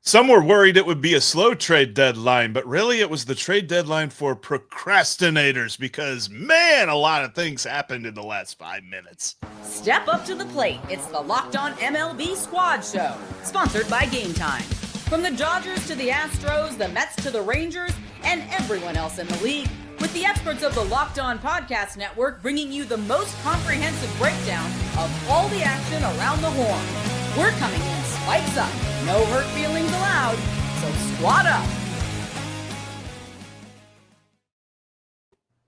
Some were worried it would be a slow trade deadline, but really it was the trade deadline for procrastinators because, man, a lot of things happened in the last 5 minutes. Step up to the plate. It's the Locked On MLB Squad Show, sponsored by Gametime. From the Dodgers to the Astros, the Mets to the Rangers, and everyone else in the league, with the experts of the Locked On Podcast Network bringing you the most comprehensive breakdown of all the action around the horn. We're coming in spikes up. No hurt feelings allowed, so squad up.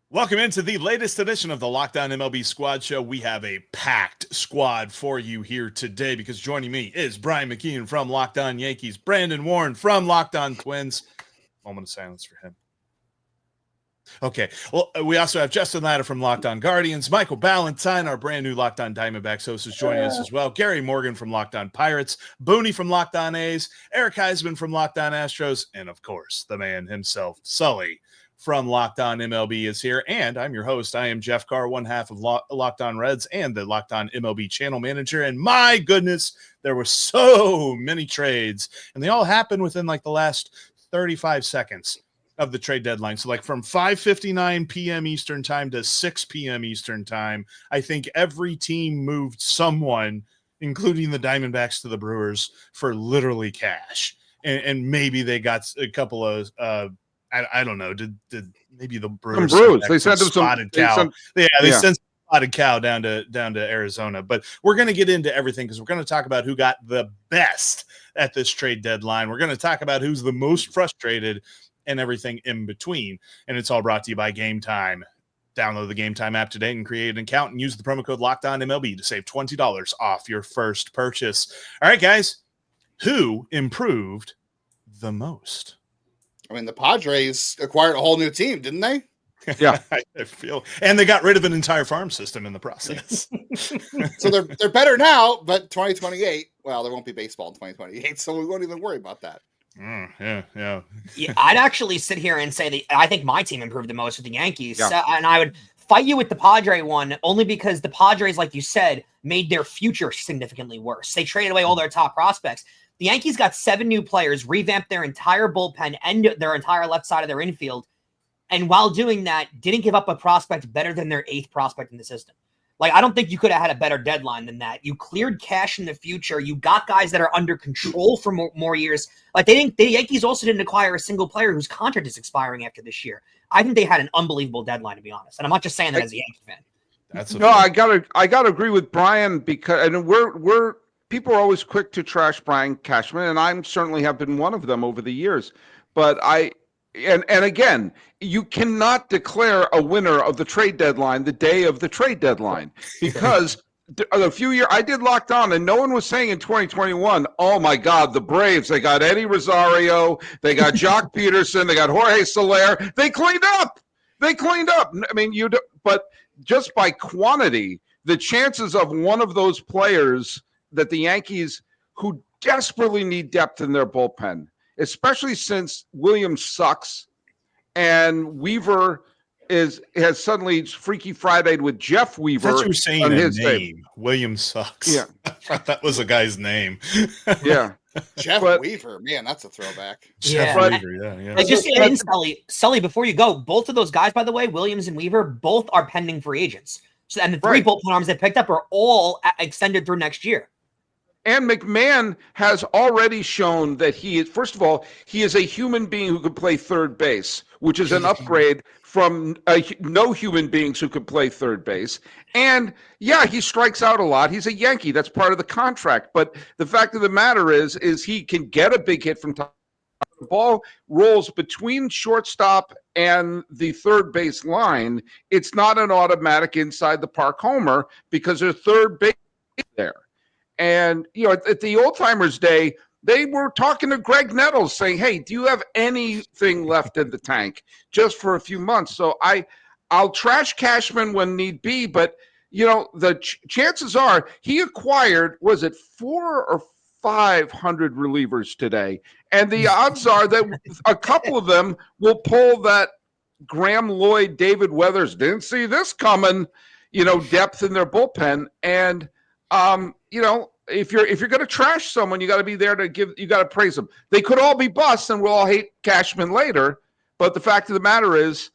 Welcome into the latest edition of the Locked On MLB Squad Show. We have a packed squad for you here today because joining me is Brian McKeon from Locked On Yankees, Brandon Warren from Locked On Twins. Moment of silence for him. Okay, well, we also have Justin Latta from Locked On Guardians, Michael Ballantyne, our brand new Locked On Diamondbacks host, is joining us as well, Gary Morgan from Locked On Pirates, Booney from Locked On A's, Eric Heisman from Locked On Astros, and of course, the man himself, Sully from Locked On MLB is here, and I'm your host. I am Jeff Carr, one half of Locked On Reds and the Locked On MLB channel manager, and my goodness, there were so many trades, and they all happened within like the last 35 seconds of the trade deadline. So like from 5:59 p.m. Eastern time to 6 p.m. Eastern time, I think every team moved someone, including the Diamondbacks to the Brewers, for literally cash. And maybe they got a couple of I don't know. Did maybe the Brewers they sent them spotted cow? They sent spotted cow down to Arizona. But we're going to get into everything because we're going to talk about who got the best at this trade deadline. We're going to talk about who's the most frustrated and everything in between. And it's all brought to you by Gametime. Download the Gametime app today and create an account and use the promo code LOCKEDONMLB to save $20 off your first purchase. All right, guys, who improved the most? I mean, the Padres acquired a whole new team, didn't they? Yeah, I feel, and they got rid of an entire farm system in the process. So they're better now, but 2028, well, there won't be baseball in 2028, so we won't even worry about that. Yeah. I'd actually sit here and say that I think my team improved the most with the Yankees. Yeah. And I would fight you with the Padre one only because the Padres, like you said, made their future significantly worse. They traded away all their top prospects. The Yankees got 7 new players, revamped their entire bullpen and their entire left side of their infield. And while doing that, didn't give up a prospect better than their 8th prospect in the system. Like, I don't think you could have had a better deadline than that. You cleared cash in the future. You got guys that are under control for more years. Like, the Yankees also didn't acquire a single player whose contract is expiring after this year. I think they had an unbelievable deadline, to be honest. And I'm not just saying that as a Yankee fan. I gotta agree with Brian because we're people are always quick to trash Brian Cashman, and I certainly have been one of them over the years. But And again, you cannot declare a winner of the trade deadline the day of the trade deadline because a few years I did Locked On, and no one was saying in 2021, "Oh my God, the Braves! They got Eddie Rosario, they got Jock Peterson, they got Jorge Soler. They cleaned up. I mean, but just by quantity, the chances of one of those players that the Yankees, who desperately need depth in their bullpen, especially since Williams sucks and Weaver has suddenly Freaky Friday'd with Jeff Weaver. I thought you were saying on his his name. Williams sucks. Yeah. I thought that was a guy's name. Yeah. Jeff Weaver, man, that's a throwback. Jeff Weaver, yeah. Like, just in Sully, before you go, both of those guys, by the way, Williams and Weaver, both are pending free agents. So, and the 3 bullpen arms they picked up are all extended through next year. And McMahon has already shown that he is, first of all, he is a human being who could play third base, which is an upgrade from no human beings who could play third base. And yeah, he strikes out a lot. He's a Yankee. That's part of the contract. But the fact of the matter is he can get a big hit from top. The ball rolls between shortstop and the third base line. It's not an automatic inside the park homer because there's third base there. And, at the Old Timers Day, they were talking to Greg Nettles saying, hey, do you have anything left in the tank just for a few months? So I'll trash Cashman when need be. But, the chances are he acquired, was it 400 or 500 relievers today? And the odds are that a couple of them will pull that Graham Lloyd, David Weathers, didn't see this coming, depth in their bullpen. And, if you're going to trash someone, you got to be there you got to praise them. They could all be busts, and we'll all hate Cashman later. But the fact of the matter is,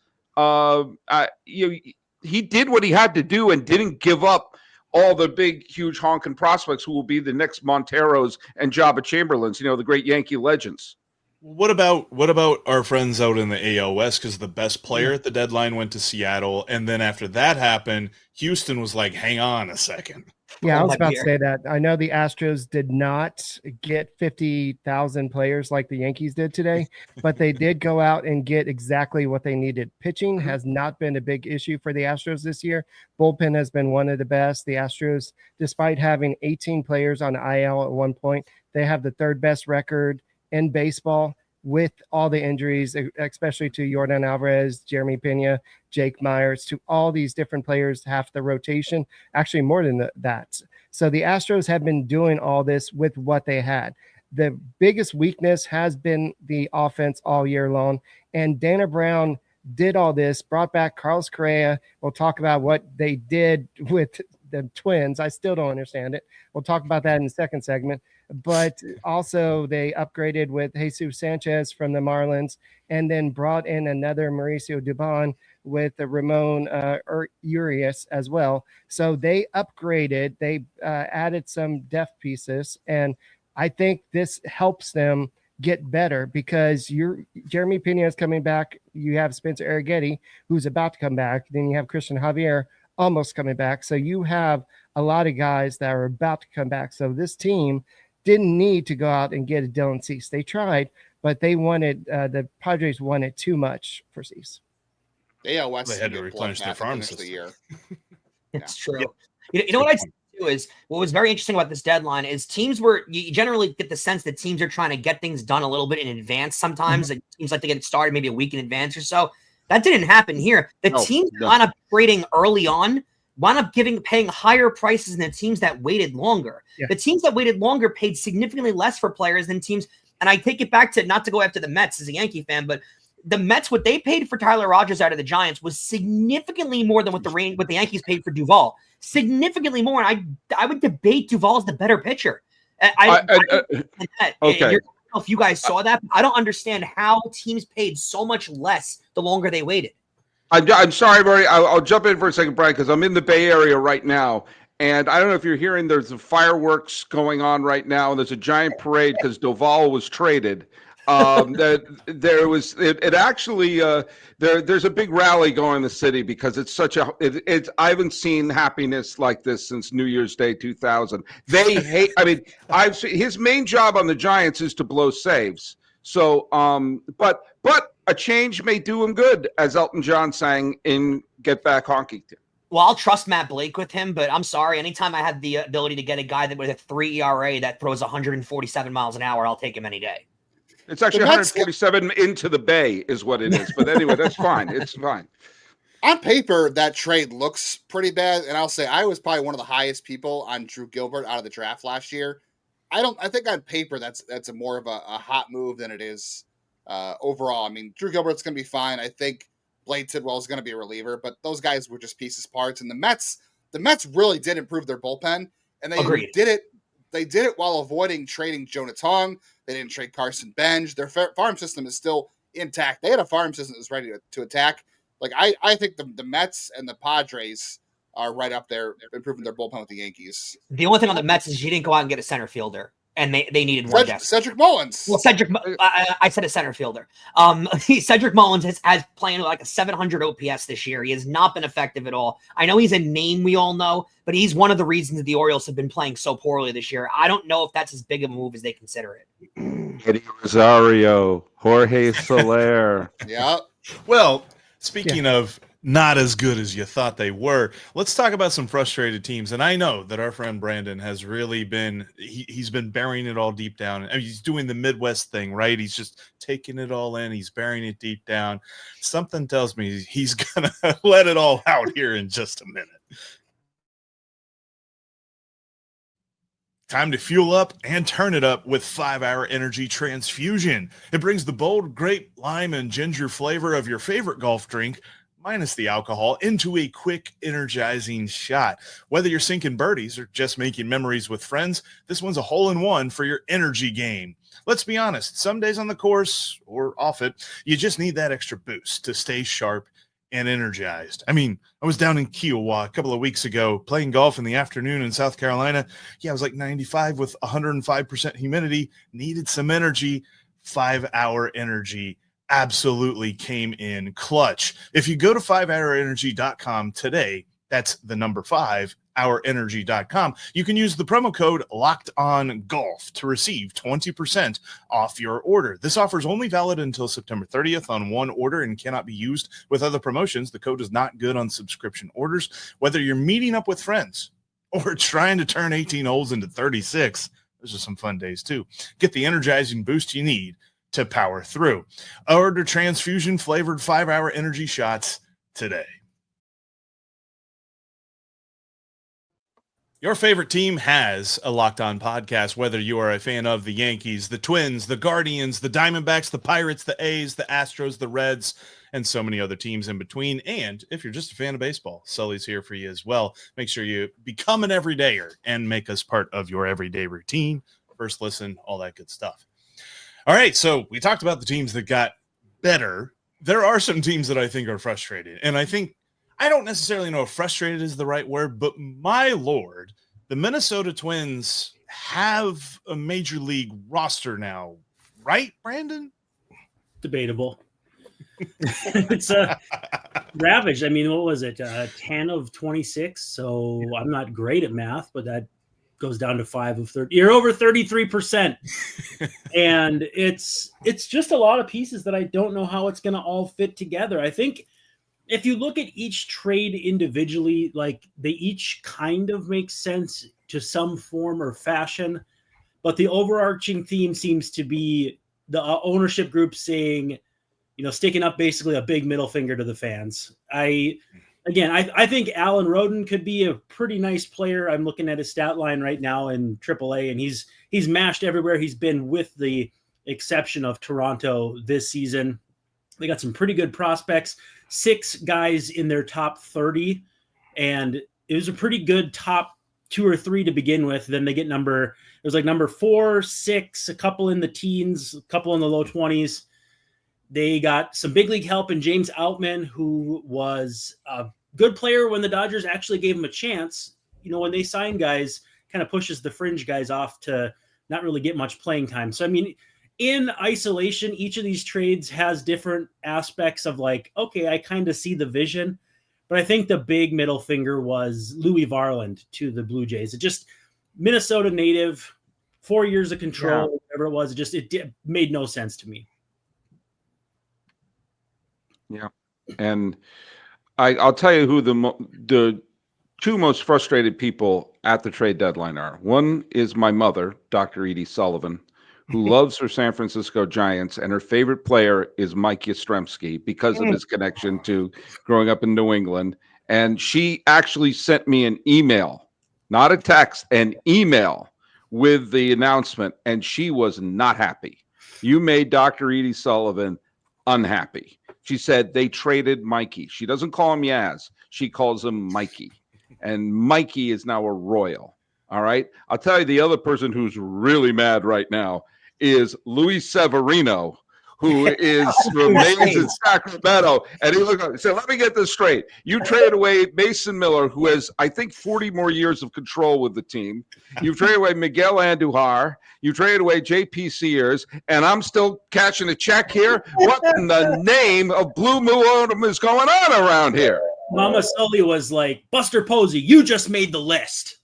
he did what he had to do and didn't give up all the big, huge honking prospects who will be the next Monteros and Jabba Chamberlains, the great Yankee legends. What about our friends out in the AL West? Because the best player at the deadline went to Seattle, and then after that happened, Houston was like, "Hang on a second." Yeah, I was about to say that. I know the Astros did not get 50,000 players like the Yankees did today, but they did go out and get exactly what they needed. Pitching has not been a big issue for the Astros this year. Bullpen has been one of the best. The Astros, despite having 18 players on IL at one point, they have the third best record in baseball with all the injuries, especially to Yordan Alvarez, Jeremy Pena, Jake Myers, to all these different players, half the rotation, actually more than that. So the Astros have been doing all this with what they had. The biggest weakness has been the offense all year long, and Dana Brown did all this, brought back Carlos Correa. We'll talk about what they did with the Twins. I still don't understand it. We'll talk about that in the second segment. But also they upgraded with Jesus Sanchez from the Marlins, and then brought in another Mauricio Dubon with the Ramon Urias as well. So they upgraded, they added some depth pieces, and I think this helps them get better because Jeremy Pena is coming back. You have Spencer Arrighetti, who's about to come back. Then you have Christian Javier almost coming back. So you have a lot of guys that are about to come back. So this team didn't need to go out and get a Dylan Cease. They tried, but they wanted the Padres wanted too much for Cease. Yeah, West they had to replenish their farm system. The year. It's true. Yeah. You know what I'd say too is what was very interesting about this deadline is you generally get the sense that teams are trying to get things done a little bit in advance. Sometimes it seems like they get it started maybe a week in advance or so. That didn't happen here. The teams that wound up trading early on wound up paying higher prices than the teams that waited longer. Yeah. The teams that waited longer paid significantly less for players than teams. And I take it back to not to go after the Mets as a Yankee fan, but the Mets, what they paid for Tyler Rogers out of the Giants was significantly more than what the Yankees paid for Duvall. Significantly more. And I would debate Duvall as the better pitcher. Okay. If you guys saw that, I don't understand how teams paid so much less the longer they waited. I'm sorry, Murray. I'll jump in for a second, Brian, because I'm in the Bay Area right now. And I don't know if you're hearing, there's the fireworks going on right now. And there's a giant parade because Doval was traded. There's a big rally going in the city because it's I haven't seen happiness like this since New Year's Day 2000. They hate, I've seen his main job on the Giants is to blow saves. So, but a change may do him good, as Elton John sang in Get Back Honky. Well, I'll trust Matt Blake with him, but I'm sorry. Anytime I have the ability to get a guy that with a 3 ERA that throws 147 miles an hour, I'll take him any day. It's actually 147 into the bay is what it is. But anyway, that's fine. It's fine. On paper, that trade looks pretty bad. And I'll say I was probably one of the highest people on Drew Gilbert out of the draft last year. I think on paper that's a more of a hot move than it is overall. I mean, Drew Gilbert's going to be fine. I think Blade Tidwell is going to be a reliever, but those guys were just pieces parts. And the Mets really did improve their bullpen, and they did it. They did it while avoiding trading Jonah Tong. They didn't trade Carson Benj. Their farm system is still intact. They had a farm system that's ready to attack. Like I think the Mets and the Padres are right up there improving their bullpen with the Yankees. The only thing on the Mets is you didn't go out and get a center fielder, and they needed one. Cedric Mullins. Well, I said a center fielder. Cedric Mullins has playing like a 700 OPS this year. He has not been effective at all. I know he's a name we all know, but he's one of the reasons that the Orioles have been playing so poorly this year. I don't know if that's as big of a move as they consider it. Eddie Rosario, Jorge Soler. Yeah. Well, speaking of not as good as you thought they were, let's talk about some frustrated teams. And I know that our friend Brandon has really been, he's been burying it all deep down. I mean, he's doing the Midwest thing, right? He's just taking it all in. He's burying it deep down. Something tells me he's going to let it all out here in just a minute. Time to fuel up and turn it up with 5-Hour Energy Transfusion. It brings the bold grape, lime, and ginger flavor of your favorite golf drink, minus the alcohol, into a quick, energizing shot. Whether you're sinking birdies or just making memories with friends, this one's a hole-in-one for your energy game. Let's be honest, some days on the course or off it, you just need that extra boost to stay sharp and energized. I mean, I was down in Kiowa a couple of weeks ago playing golf in the afternoon in South Carolina. Yeah, I was like 95 with 105% humidity, needed some energy. 5-Hour Energy absolutely came in clutch. If you go to 5hourenergy.com today, that's the number 5hourenergy.com, you can use the promo code LOCKEDONGolf to receive 20% off your order. This offer is only valid until September 30th on one order and cannot be used with other promotions. The code is not good on subscription orders. Whether you're meeting up with friends or trying to turn 18 holes into 36, those are some fun days too. Get the energizing boost you need to power through. Order transfusion flavored 5-Hour Energy shots today. Your favorite team has a Locked On podcast, whether you are a fan of the Yankees, the Twins, the Guardians, the Diamondbacks, the Pirates, the A's, the Astros, the Reds, and so many other teams in between. And if you're just a fan of baseball, Sully's here for you as well. Make sure you become an everydayer and make us part of your everyday routine. First listen, all that good stuff. All right, so we talked about the teams that got better. There are some teams that I think are frustrated, and I don't necessarily know if frustrated is the right word, but my Lord, the Minnesota Twins have a major league roster now, right, Brandon? Debatable. It's ravaged. I mean, what was it? 10 of 26. So I'm not great at math, but that goes down to 5 of 30. You're over 33%. And it's just a lot of pieces that I don't know how it's going to all fit together. I think if you look at each trade individually, like they each kind of make sense to some form or fashion, but the overarching theme seems to be the ownership group saying, sticking up basically a big middle finger to the fans. I think Alan Roden could be a pretty nice player. I'm looking at his stat line right now in AAA, and he's mashed everywhere he's been with the exception of Toronto this season. They got some pretty good prospects, 6 guys in their top 30, and it was a pretty good top 2 or 3 to begin with. Then they get number 4, 6, a couple in the teens, a couple in the low 20s. They got some big league help in James Outman, who was a good player when the Dodgers actually gave him a chance. When they sign guys, kind of pushes the fringe guys off to not really get much playing time. So, I mean, in isolation, each of these trades has different aspects of okay, I kind of see the vision. But I think the big middle finger was Louis Varland to the Blue Jays. It just, Minnesota native, 4 years of control, whatever it was, it made no sense to me. Yeah, and I'll tell you who the 2 most frustrated people at the trade deadline are. One is my mother, Dr. Edie Sullivan, who loves her San Francisco Giants, and her favorite player is Mike Yastrzemski because of his connection to growing up in New England. And she actually sent me an email, not a text, an email with the announcement, and she was not happy. You made Dr. Edie Sullivan unhappy. She said they traded Mikey. She doesn't call him Yaz. She calls him Mikey. And Mikey is now a Royal. All right. I'll tell you the other person who's really mad right now is Luis Severino, who remains in Sacramento. And he said, let me get this straight. You traded away Mason Miller, who has, I think, 40 more years of control with the team. You've traded away Miguel Andujar. You traded away JP Sears, and I'm still cashing a check here. What in the name of Blue Moon is going on around here? Mama Sully was like, Buster Posey, you just made the list.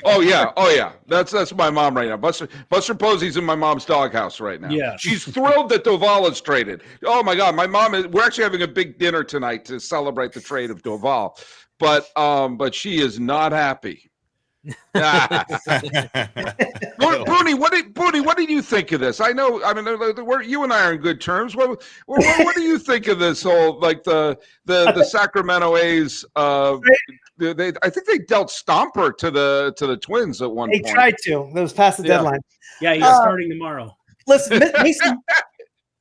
Oh yeah. That's my mom right now. Buster Posey's in my mom's doghouse right now. Yeah, she's thrilled that Doval is traded. Oh my God, we're actually having a big dinner tonight to celebrate the trade of Doval, but she is not happy. Booney, what did you think of this? I know, I mean, you and I are in good terms. What do you think of this whole the Sacramento A's? I think they dealt Stomper to the Twins at one point. They tried to. That was past the deadline. Yeah, he's starting tomorrow. Listen,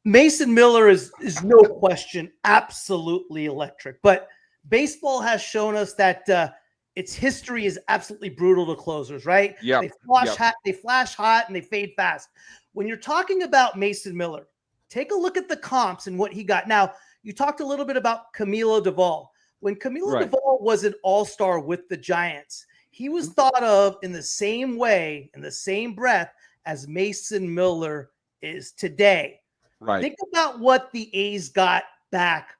Mason Miller is no question absolutely electric, but baseball has shown us that its history is absolutely brutal to closers, right? Yeah. They flash hot, and they fade fast. When you're talking about Mason Miller, take a look at the comps and what he got. Now, you talked a little bit about Camilo Duvall. When Camilo Duvall was an all-star with the Giants, he was thought of in the same way, in the same breath as Mason Miller is today. Right. Think about what the A's got back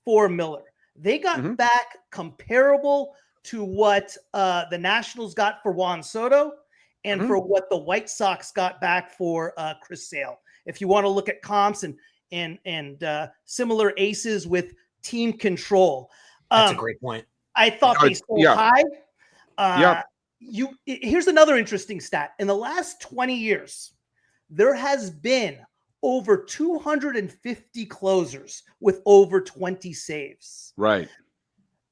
for Miller. They got back comparable to what the Nationals got for Juan Soto and for what the White Sox got back for Chris Sale. If you want to look at comps and similar aces with team control. That's a great point. I thought they sold high. Here's another interesting stat. In the last 20 years, there has been over 250 closers with over 20 saves. Right.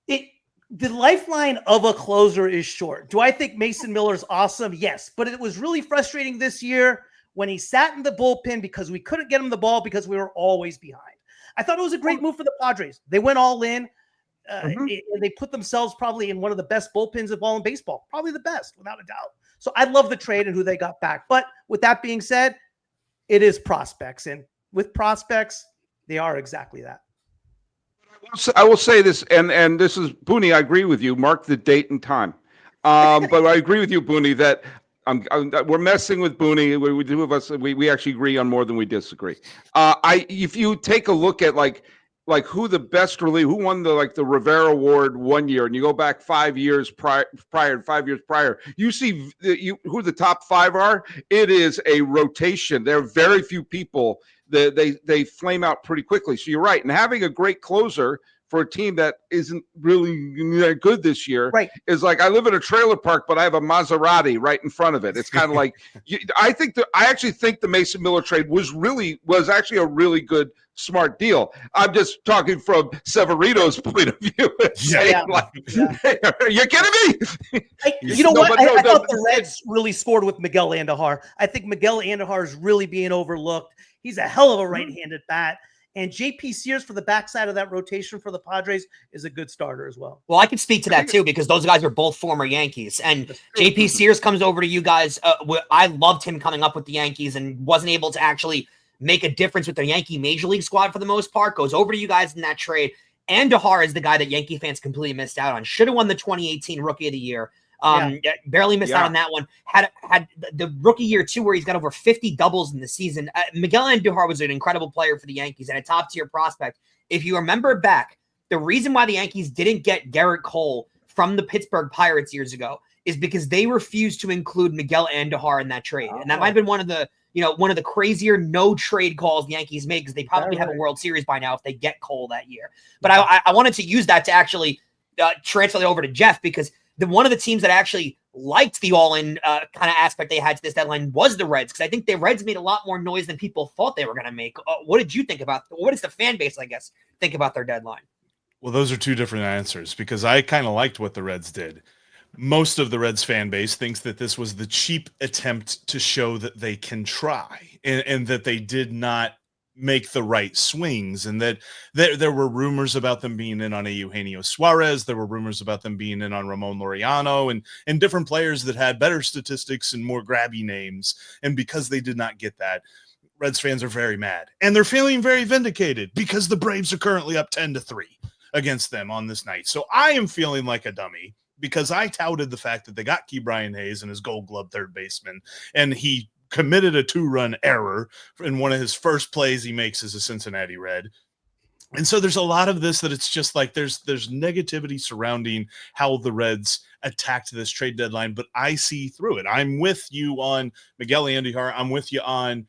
The lifeline of a closer is short. Do I think Mason Miller's awesome? Yes, but it was really frustrating this year when he sat in the bullpen because we couldn't get him the ball because we were always behind. I thought it was a great move for the Padres. They went all in. They put themselves probably in one of the best bullpens of all in baseball, probably the best, without a doubt. So I love the trade and who they got back. But with that being said, it is prospects. And with prospects, they are exactly that. I will say this, and this is, Booney, I agree with you. Mark the date and time. But I agree with you, Booney, that we're messing with Booney. We two of us, we actually agree on more than we disagree. If you take a look at like who the best who won the Rivera Award one year, and you go back 5 years prior, you see who the top five are. It is a rotation. There are very few people that they flame out pretty quickly. So you're right, and having a great closer for a team that isn't really good this year is like, I live in a trailer park, but I have a Maserati right in front of it. It's kind of like, I actually think the Mason Miller trade was actually a really good, smart deal. I'm just talking from Severino's point of view. You're kidding me? You know what? I thought the Reds really scored with Miguel Andujar. I think Miguel Andujar is really being overlooked. He's a hell of a right-handed bat. And JP Sears for the backside of that rotation for the Padres is a good starter as well. Well, I can speak to that too, because those guys are both former Yankees. And JP Sears comes over to you guys. I loved him coming up with the Yankees and wasn't able to actually make a difference with the Yankee Major League squad for the most part. Goes over to you guys in that trade. Andujar is the guy that Yankee fans completely missed out on. Should have won the 2018 Rookie of the Year. Barely missed out on that one. Had the rookie year too, where he's got over 50 doubles in the season. Miguel Andujar was an incredible player for the Yankees and a top tier prospect. If you remember back, the reason why the Yankees didn't get Garrett Cole from the Pittsburgh Pirates years ago is because they refused to include Miguel Andujar in that trade, and that might have been one of the crazier no trade calls the Yankees made, because they probably have a World Series by now if they get Cole that year. But I wanted to use that to actually transfer it over to Jeff, because one of the teams that actually liked the all-in kind of aspect they had to this deadline was the Reds, because I think the Reds made a lot more noise than people thought they were going to make. What did you think about? What does the fan base, I guess, think about their deadline? Well, those are two different answers, because I kind of liked what the Reds did. Most of the Reds fan base thinks that this was the cheap attempt to show that they can try, and that they did not make the right swings, and that there were rumors about them being in on a Eugenio Suarez. There were rumors about them being in on Ramon Laureano and different players that had better statistics and more grabby names. And because they did not get that, Reds fans are very mad, and they're feeling very vindicated because the Braves are currently up 10-3 against them on this night. So I am feeling like a dummy, because I touted the fact that they got Key Brian Hayes and his Gold Glove third baseman, and he committed a 2-run error in one of his first plays he makes as a Cincinnati Red. And so there's a lot of this that it's just like there's negativity surrounding how the Reds attacked this trade deadline, but I see through it. I'm with you on Miguel Andujar. I'm with you on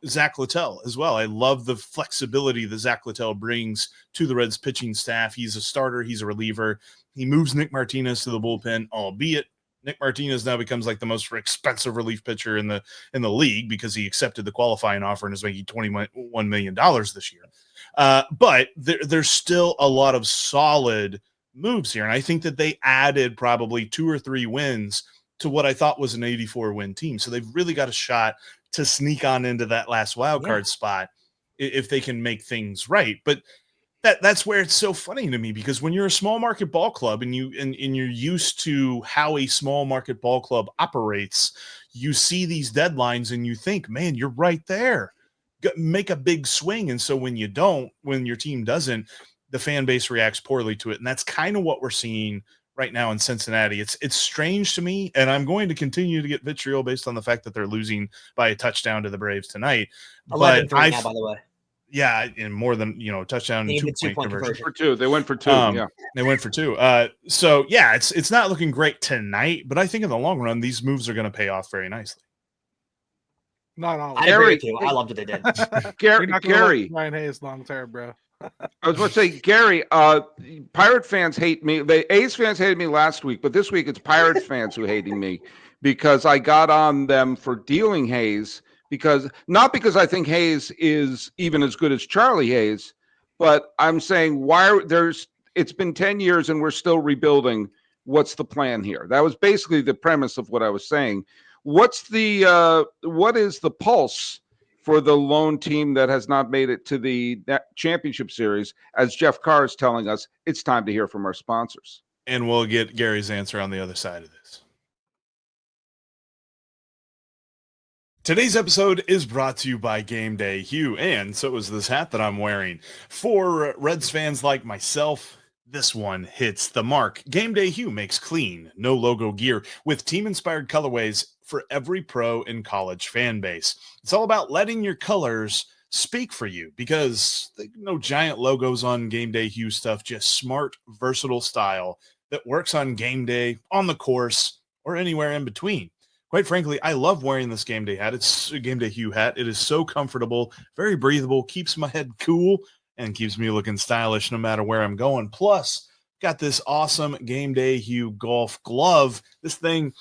Zach Littell as well. I love the flexibility that Zach Littell brings to the Reds pitching staff. He's a starter. He's a reliever. He moves Nick Martinez to the bullpen, albeit Nick Martinez now becomes like the most expensive relief pitcher in the league, because he accepted the qualifying offer and is making $21 million this year. But there's still a lot of solid moves here. And I think that they added probably 2 or 3 wins to what I thought was an 84 win team. So they've really got a shot to sneak on into that last wild card spot. if they can make things right. But that's where it's so funny to me, because when you're a small market ball club and you're used to how a small market ball club operates, you see these deadlines and you think, man, you're right there. Make a big swing. And so when your team doesn't, the fan base reacts poorly to it. And that's kind of what we're seeing right now in Cincinnati. It's strange to me, and I'm going to continue to get vitriol based on the fact that they're losing by a touchdown to the Braves tonight. 11-3 now, by the way. Yeah, and more than touchdown and 2-point conversion. For two. They went for two. They went for two. So yeah, it's not looking great tonight, but I think in the long run, these moves are going to pay off very nicely. Not all. I agree with you. I loved what they did. Gary, Ryan Hayes long term, bro. I was going to say, Gary, Pirate fans hate me. The A's fans hated me last week, but this week it's Pirates fans who hating me because I got on them for dealing Hayes. Not because I think Hayes is even as good as Charlie Hayes, but I'm saying it's been 10 years and we're still rebuilding. What's the plan here? That was basically the premise of what I was saying. What is the pulse for the lone team that has not made it to the championship series? As Jeff Carr is telling us, it's time to hear from our sponsors. And we'll get Gary's answer on the other side of this. Today's episode is brought to you by Gameday Hue, and so is this hat that I'm wearing. For Reds fans like myself, this one hits the mark. Gameday Hue makes clean, no logo gear with team-inspired colorways for every pro and college fan base. It's all about letting your colors speak for you, because no giant logos on Gameday Hue stuff, just smart, versatile style that works on game day, on the course, or anywhere in between. Quite frankly, I love wearing this game day hat. It's a Gameday Hue hat. It is so comfortable, very breathable, keeps my head cool, and keeps me looking stylish no matter where I'm going. Plus, got this awesome Gameday Hue golf glove. This thing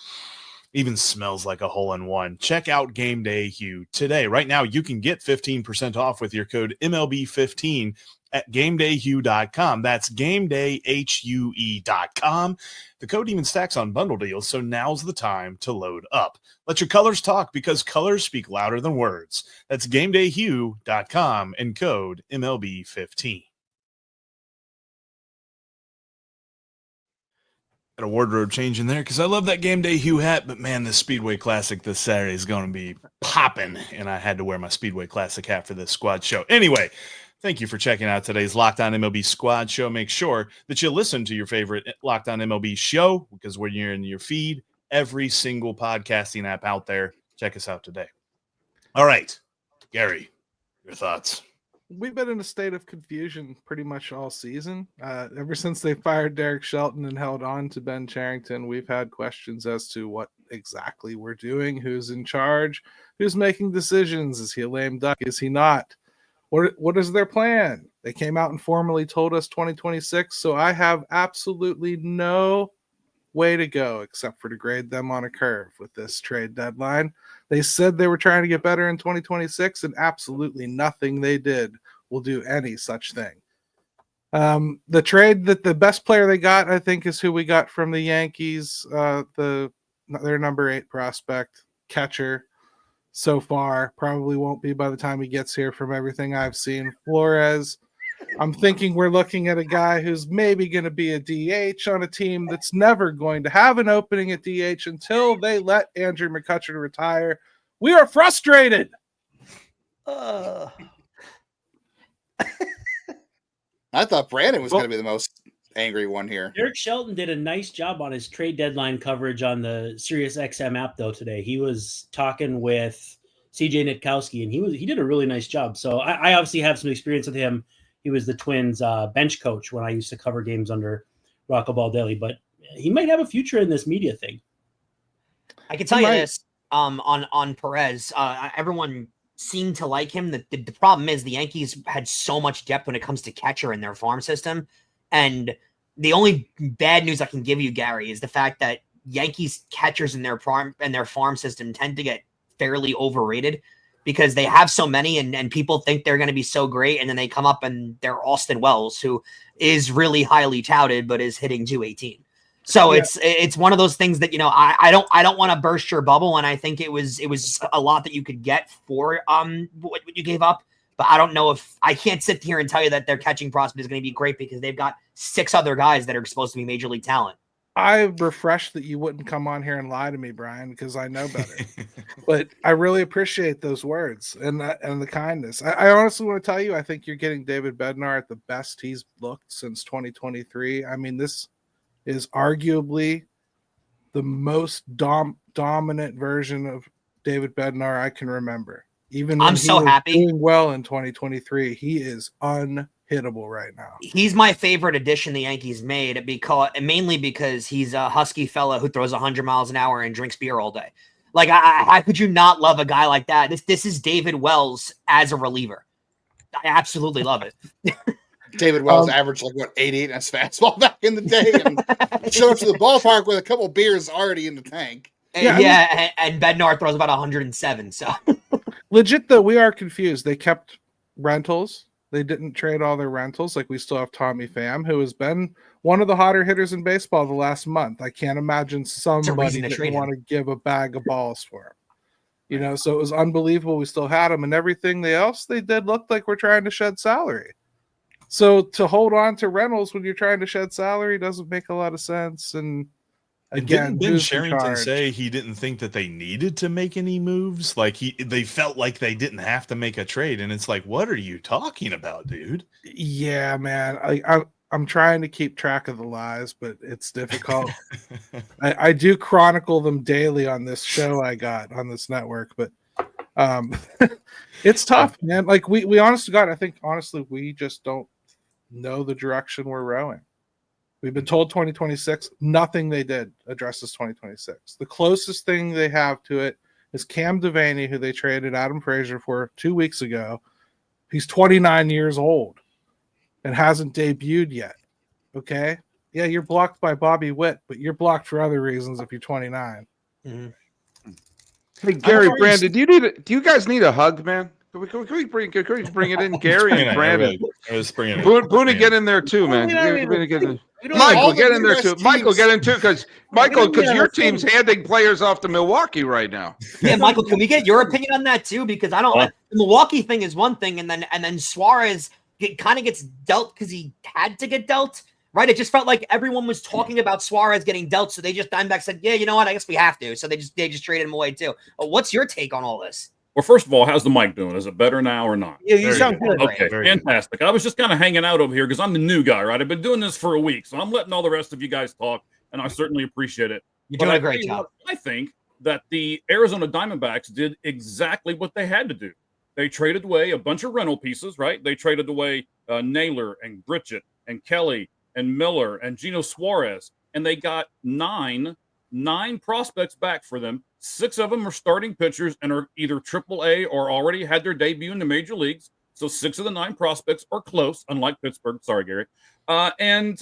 even smells like a hole-in-one. Check out Gameday Hue today. Right now, you can get 15% off with your code MLB15 at GamedayHue.com. That's GamedayHue.com. The code even stacks on bundle deals, so now's the time to load up. Let your colors talk, because colors speak louder than words. That's GamedayHue.com and code MLB15. Got a wardrobe change in there because I love that Gameday Hue hat, but man, this Speedway Classic this Saturday is going to be popping, and I had to wear my Speedway Classic hat for this squad show. Anyway, thank you for checking out today's Locked On MLB Squad Show. Make sure that you listen to your favorite Locked On MLB show, because when you're in your feed, every single podcasting app out there, check us out today. All right, Gary, your thoughts? We've been in a state of confusion pretty much all season. Ever since they fired Derek Shelton and held on to Ben Cherington, we've had questions as to what exactly we're doing, who's in charge, who's making decisions. Is he a lame duck? Is he not? What is their plan? They came out and formally told us 2026, so I have absolutely no way to go except for to grade them on a curve with this trade deadline. They said they were trying to get better in 2026, and absolutely nothing they did will do any such thing. The trade that the best player they got, I think, is who we got from the Yankees, their number 8 prospect catcher. So far, probably won't be by the time he gets here from everything I've seen. Flores, I'm thinking we're looking at a guy who's maybe going to be a DH on a team that's never going to have an opening at DH until they let Andrew McCutcheon retire. We are frustrated. I thought Brandon was going to be the most angry one here. Derek Shelton did a nice job on his trade deadline coverage on the SiriusXM app, though, today. He was talking with CJ Nitkowski, and he did a really nice job. So I obviously have some experience with him. He was the Twins bench coach when I used to cover games under Rocco Baldelli, but he might have a future in this media thing. I can tell you this on Perez. Everyone seemed to like him. The problem is the Yankees had so much depth when it comes to catcher in their farm system. And the only bad news I can give you, Gary, is the fact that Yankees catchers in their farm system tend to get fairly overrated, because they have so many and people think they're going to be so great. And then they come up and they're Austin Wells, who is really highly touted, but is hitting 218. So yeah. It's one of those things that, I don't want to burst your bubble. And I think it was a lot that you could get for what you gave up. But I don't know if I can't sit here and tell you that their catching prospect is going to be great because they've got 6 other guys that are supposed to be major league talent. I'm refreshed that you wouldn't come on here and lie to me, Brian, because I know better. But I really appreciate those words and the kindness. I honestly want to tell you, I think you're getting David Bednar at the best he's looked since 2023. I mean, this is arguably the most dominant version of David Bednar I can remember. Even when I'm so happy. Doing well in 2023, he is unhittable right now. He's my favorite addition the Yankees made mainly because he's a husky fella who throws 100 miles an hour and drinks beer all day. Like, how could you not love a guy like that? This is David Wells as a reliever. I absolutely love it. David Wells averaged 88 in his fastball back in the day, and showed up to the ballpark with a couple beers already in the tank. And Bednar throws about 107. So legit though, we are confused. They kept rentals. They didn't trade all their rentals. Like, we still have Tommy Pham, who has been one of the hotter hitters in baseball the last month. I can't imagine somebody didn't want to give a bag of balls for him. So it was unbelievable. We still had him, and everything else they did looked like we're trying to shed salary. So to hold on to rentals when you're trying to shed salary doesn't make a lot of sense. And again, didn't Ben Cherington say he didn't think that they needed to make any moves? Like, they felt like they didn't have to make a trade, and it's like, what are you talking about, dude? Yeah, man. I'm trying to keep track of the lies, but it's difficult. I do chronicle them daily on this show I got on this network, but it's tough, man. Like, we honest to God, I think honestly we just don't know the direction we're rowing. We've been told 2026. Nothing they did addresses 2026. The closest thing they have to it is Cam Devaney, who they traded Adam Frazier for 2 weeks ago. He's 29 years old and hasn't debuted yet. Okay? Yeah, you're blocked by Bobby Witt, but you're blocked for other reasons if you're 29. Mm-hmm. Hey, Gary, Brandon, do you guys need a hug, man? Can we bring it in, Gary and Brandon? Boone, get in there too, man. Michael, get in there too. Michael, get in too, because your team's handing players off to Milwaukee right now. Yeah, Michael, can we get your opinion on that too? Because I don't. The Milwaukee thing is one thing, and then Suarez kind of gets dealt because he had to get dealt, right? It just felt like everyone was talking about Suarez getting dealt, so Diamondbacks said, "Yeah, you know what? I guess we have to." So they just traded him away too. What's your take on all this? Well, first of all, how's the mic doing? Is it better now or not? Yeah, you sound good. Okay, fantastic. I was just kind of hanging out over here because I'm the new guy, right? I've been doing this for a week, so I'm letting all the rest of you guys talk, and I certainly appreciate it. You're doing a great job. I think that the Arizona Diamondbacks did exactly what they had to do. They traded away a bunch of rental pieces, right? They traded away Naylor and Bridget and Kelly and Miller and Gino Suarez, and they got nine prospects back for them. 6 of them are starting pitchers and are either AAA or already had their debut in the major leagues. So 6 of the 9 prospects are close, unlike Pittsburgh. Sorry, Gary. And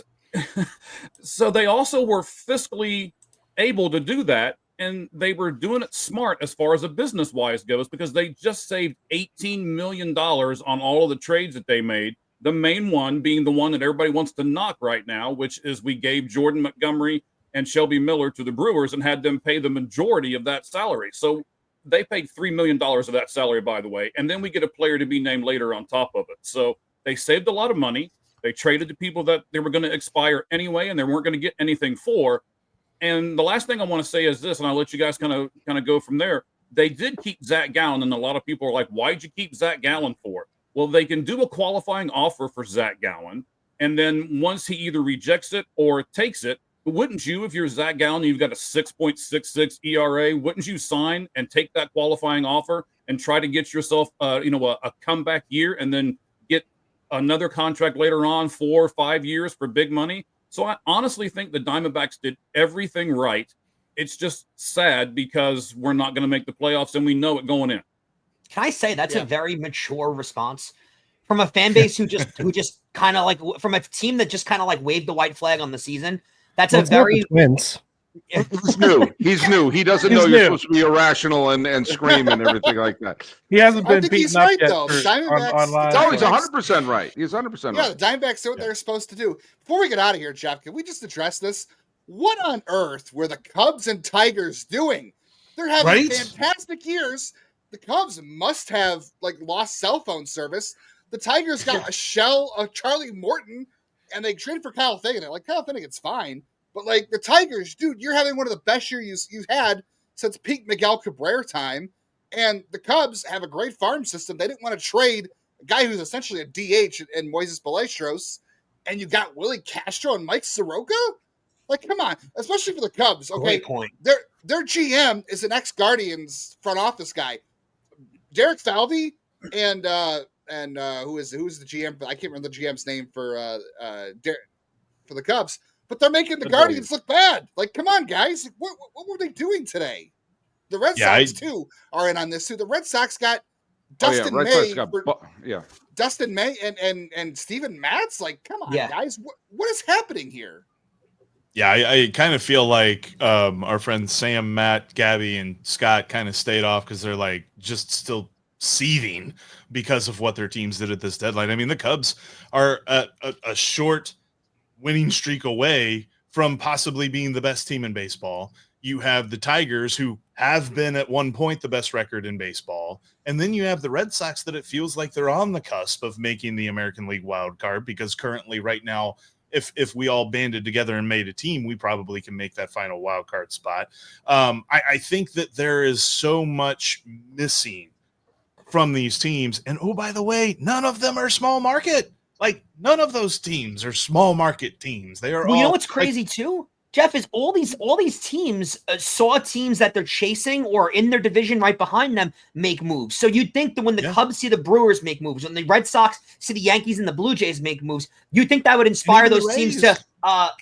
so they also were fiscally able to do that, and they were doing it smart as far as a business-wise goes, because they just saved $18 million on all of the trades that they made. The main one being the one that everybody wants to knock right now, which is we gave Jordan Montgomery and Shelby Miller to the Brewers and had them pay the majority of that salary. So they paid $3 million of that salary, by the way, and then we get a player to be named later on top of it. So they saved a lot of money. They traded to people that they were going to expire anyway, and they weren't going to get anything for. And the last thing I want to say is this, and I'll let you guys kind of go from there. They did keep Zach Gallen, and a lot of people are like, why'd you keep Zach Gallen for? Well, they can do a qualifying offer for Zach Gallen, and then once he either rejects it or takes it, wouldn't you, if you're Zach Gallen, you've got a 6.66 ERA, wouldn't you sign and take that qualifying offer and try to get yourself, a comeback year and then get another contract later on, 4 or 5 years for big money? So I honestly think the Diamondbacks did everything right. It's just sad because we're not going to make the playoffs, and we know it going in. Can I say that's a very mature response from a fan base who just kind of like, from a team that just kind of like waved the white flag on the season? That's a very Twins. He's new. He doesn't know you're supposed to be irrational and scream and everything like that. He hasn't been beaten up yet online. No, he's 100% right. He's 100% right. Yeah, the Diamondbacks do what they're supposed to do. Before we get out of here, Jeff, can we just address this? What on earth were the Cubs and Tigers doing? They're having fantastic years. the Cubs must have like lost cell phone service. The Tigers got a shell of Charlie Morton, and they traded for Kyle Finnegan. Like, Kyle Finnegan's fine, but like the Tigers, dude, you're having one of the best years you've had since peak Miguel Cabrera time. And the Cubs have a great farm system. They didn't want to trade a guy who's essentially a DH in Moises Ballesteros, and you got Willie Castro and Mike Soroka. Like, come on, especially for the Cubs. Okay, Great point. Their GM is an ex-Guardians front office guy, Derek Falvey, and who's the GM? I can't remember the GM's name for the Cubs. But they're making the Guardians look bad. Like, come on, guys, what were they doing today? The Red Sox too are in on this too. The Red Sox got Dustin May, Dustin May and Steven Matz. Like, come on, guys, what is happening here? Yeah, I kind of feel like our friends Sam, Matt, Gabby, and Scott kind of stayed off because they're like just still seething because of what their teams did at this deadline. I mean, the Cubs are a short winning streak away from possibly being the best team in baseball. You have the Tigers, who have been at one point the best record in baseball. And then you have the Red Sox that it feels like they're on the cusp of making the American League wild card, because currently right now, if we all banded together and made a team, we probably can make that final wild card spot. I think that there is so much missing from these teams. And oh, by the way, none of them are small market. Like, none of those teams are small market teams. They are. Well, you know what's crazy too, Jeff, is all these teams saw teams that they're chasing or in their division right behind them make moves. So you'd think that when the Cubs see the Brewers make moves, when the Red Sox see the Yankees and the Blue Jays make moves, you'd think that would inspire those teams to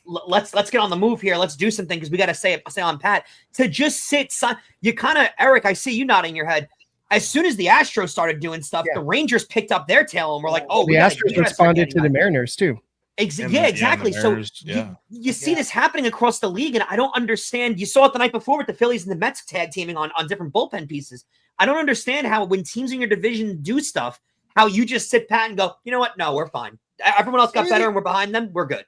let's get on the move here. Let's do something, because we got to say on Pat to just sit. You kind of, Eric, I see you nodding your head. As soon as the Astros started doing stuff, the Rangers picked up their tail and were like, "Oh, the Astros responded to the Mariners too." Exactly. Mariners, you see this happening across the league, and I don't understand. You saw it the night before with the Phillies and the Mets tag teaming on different bullpen pieces. I don't understand how, when teams in your division do stuff, how you just sit pat and go, you know what? No, we're fine. Everyone else got better, and we're behind them. We're good.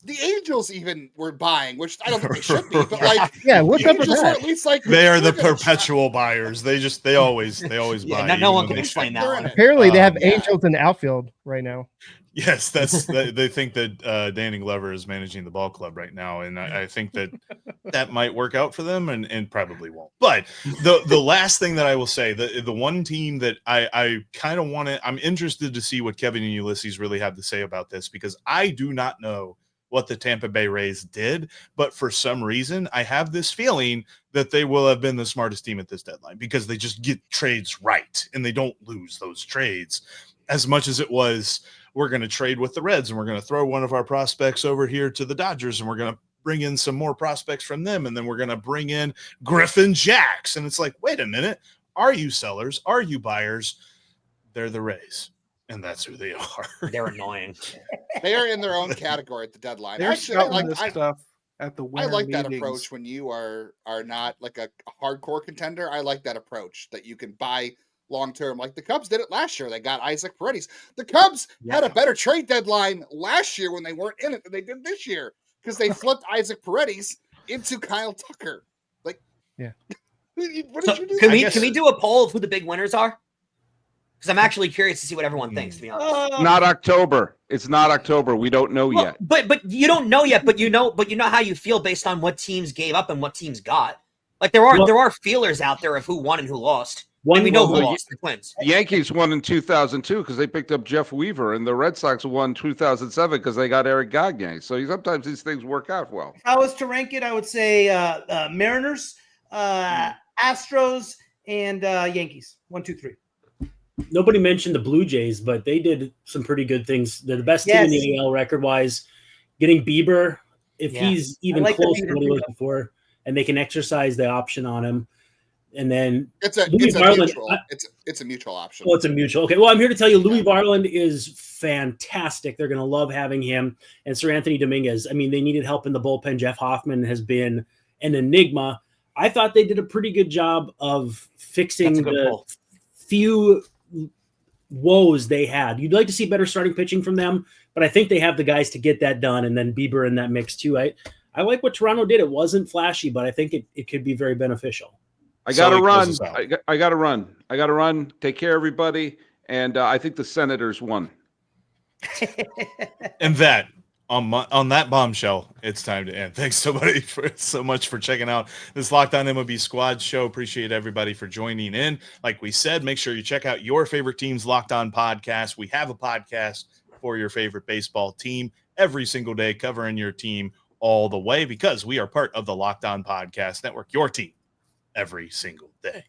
The Angels even were buying, which I don't think they should be, but like, what's up with that? At least like they are the perpetual buyers. They always buy. No one can explain that one. Apparently, they have Angels in the outfield right now. Yes, they think that Danny Glover is managing the ball club right now, and I think that might work out for them, and probably won't. But the last thing that I will say, the one team that I kind of want to, I'm interested to see what Kevin and Ulysses really have to say about this, because I do not know what the Tampa Bay Rays did, but for some reason I have this feeling that they will have been the smartest team at this deadline, because they just get trades right and they don't lose those trades. As much as it was, we're going to trade with the Reds and we're going to throw one of our prospects over here to the Dodgers and we're going to bring in some more prospects from them, and then we're going to bring in Griffin Jacks, and it's like, wait a minute, are you sellers? Are you buyers? They're the Rays. And that's who they are. They're annoying. They are in their own category at the deadline. They're Actually, I like this stuff at the winter I like that meetings. approach when you are not like a hardcore contender. I like that approach that you can buy long term. Like the Cubs did it last year. They got Isaac Paredes. The Cubs had a better trade deadline last year when they weren't in it than they did this year, because they flipped Isaac Paredes into Kyle Tucker. Like, yeah. What did you do? Can we do a poll of who the big winners are? Because I'm actually curious to see what everyone thinks, to be honest. Not October. It's not October. We don't know yet. But you don't know yet. But you know how you feel based on what teams gave up and what teams got. Like there are feelers out there of who won and who lost. And we know who lost. The Twins. The Yankees won in 2002 because they picked up Jeff Weaver, and the Red Sox won 2007 because they got Eric Gagne. So sometimes these things work out well. If I was to rank it, I would say Mariners, Astros, and Yankees. 1, 2, 3. Nobody mentioned the Blue Jays, but they did some pretty good things. They're the best team in the AL record-wise. Getting Bieber, if he's even close to what he was before, and they can exercise the option on him. And then it's a mutual option. Oh, it's a mutual. Okay, well, I'm here to tell you Louis Varland is fantastic. They're going to love having him. And Sir Anthony Dominguez, I mean, they needed help in the bullpen. Jeff Hoffman has been an enigma. I thought they did a pretty good job of fixing the few woes they had. You'd like to see better starting pitching from them, but I think they have the guys to get that done, and then Bieber in that mix too. I like what Toronto did. It wasn't flashy, but I think it could be very beneficial. I got to Sully, run. close us out. I got to run. I got to run. Take care, everybody. And I think the Senators won. And that on that bombshell, it's time to end. Thanks so much for checking out this Locked On MLB Squad show. Appreciate everybody for joining in. Like we said, make sure you check out your favorite team's Locked On podcast. We have a podcast for your favorite baseball team every single day, covering your team all the way, because we are part of the Locked On Podcast Network, your team every single day.